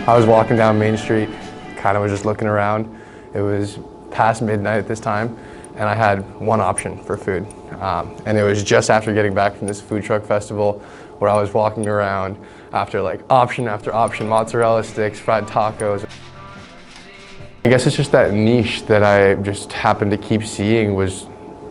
I was walking down Main Street, kind of was just looking around. It was past midnight at this time, and I had one option for food. And it was just after getting back from this food truck festival where I was walking around after like option after option, mozzarella sticks, fried tacos. I guess it's just that niche that I just happened to keep seeing was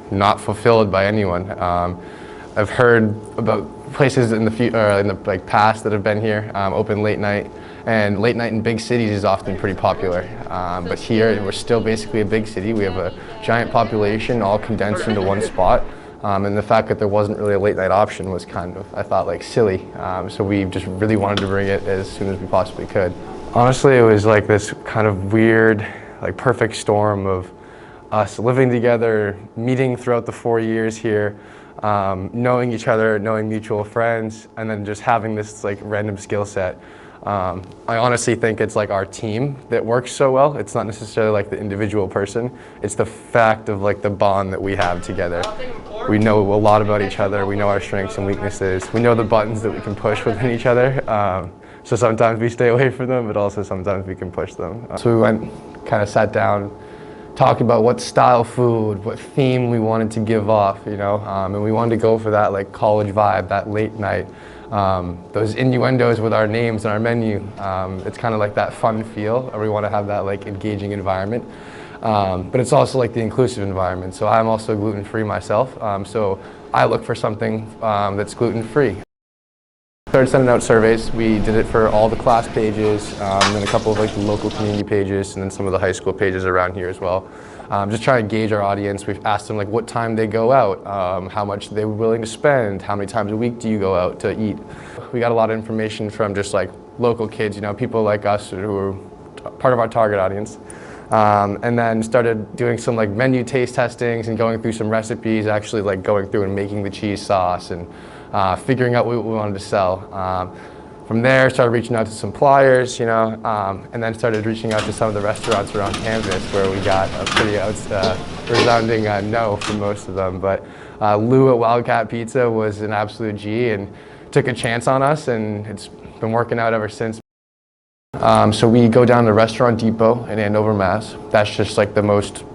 not fulfilled by anyone. I've heard about places in the past that have been here, open late night, and late night in big cities is often pretty popular. But here we're still basically a big city. We have a giant population all condensed into one spot. And the fact that there wasn't really a late night option was kind of, I thought, like silly. So we just really wanted to bring it as soon as we possibly could. Honestly, it was like this kind of weird, like perfect storm of us living together, meeting throughout the 4 years here, knowing each other, knowing mutual friends, and then just having this like random skill set. I honestly think it's like our team that works so well. It's not necessarily like the individual person. It's the fact of like the bond that we have together. We know a lot about each other. We know our strengths and weaknesses. We know the buttons that we can push within each other. So sometimes we stay away from them, but also sometimes we can push them. So we went, kind of sat down, talking about what style food, what theme we wanted to give off, you know, and we wanted to go for that like college vibe, that late night, those innuendos with our names and our menu. It's kind of like that fun feel, or we want to have that like engaging environment. But it's also like the inclusive environment. So I'm also gluten-free myself, so I look for something that's gluten-free. Started sending out surveys. We did it for all the class pages, and then a couple of like the local community pages, and then some of the high school pages around here as well. Just trying to gauge our audience. We've asked them like what time they go out, how much they were willing to spend, how many times a week do you go out to eat. We got a lot of information from just like local kids, you know, people like us who are part of our target audience. And then started doing some like menu taste testings and going through some recipes, actually like going through and making the cheese sauce and figuring out what we wanted to sell. From there, started reaching out to some suppliers, you know, and then started reaching out to some of the restaurants around campus where we got a pretty resounding no from most of them. But Lou at Wildcat Pizza was an absolute G and took a chance on us, and it's been working out ever since. So we go down to Restaurant Depot in Andover, Mass. That's just like the most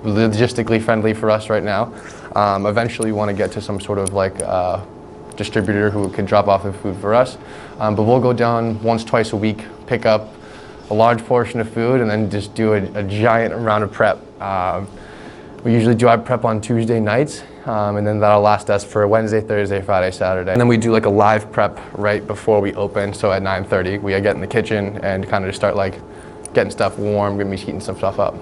logistically friendly for us right now. Eventually we want to get to some sort of like distributor who can drop off the food for us. But we'll go down once, twice a week, pick up a large portion of food, and then just do a giant round of prep. We usually do our prep on Tuesday nights, and then that'll last us for Wednesday, Thursday, Friday, Saturday. And then we do like a live prep right before we open, so at 9:30 we get in the kitchen and kind of just start like getting stuff warm, gonna be heating some stuff up.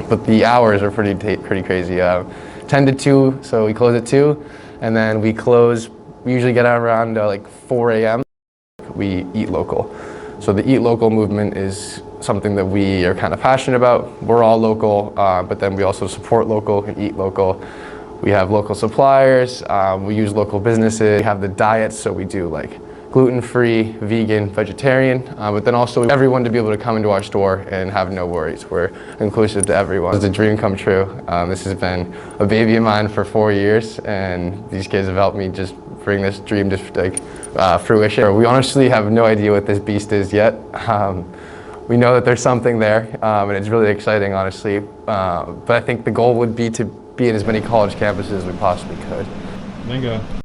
But the hours are pretty crazy. 10 to 2, so we close at 2, and then we close. We usually get out around like 4 a.m. We eat local. So the eat local movement is something that we are kind of passionate about. We're all local, but then we also support local and eat local. We have local suppliers, we use local businesses. We have the diets, so we do like gluten-free, vegan, vegetarian, but then also everyone to be able to come into our store and have no worries. We're inclusive to everyone. It's a dream come true. This has been a baby of mine for 4 years, and these kids have helped me just bring this dream to like fruition. We honestly have no idea what this beast is yet. We know that there's something there, and it's really exciting, honestly. But I think the goal would be to be in as many college campuses as we possibly could. Bingo.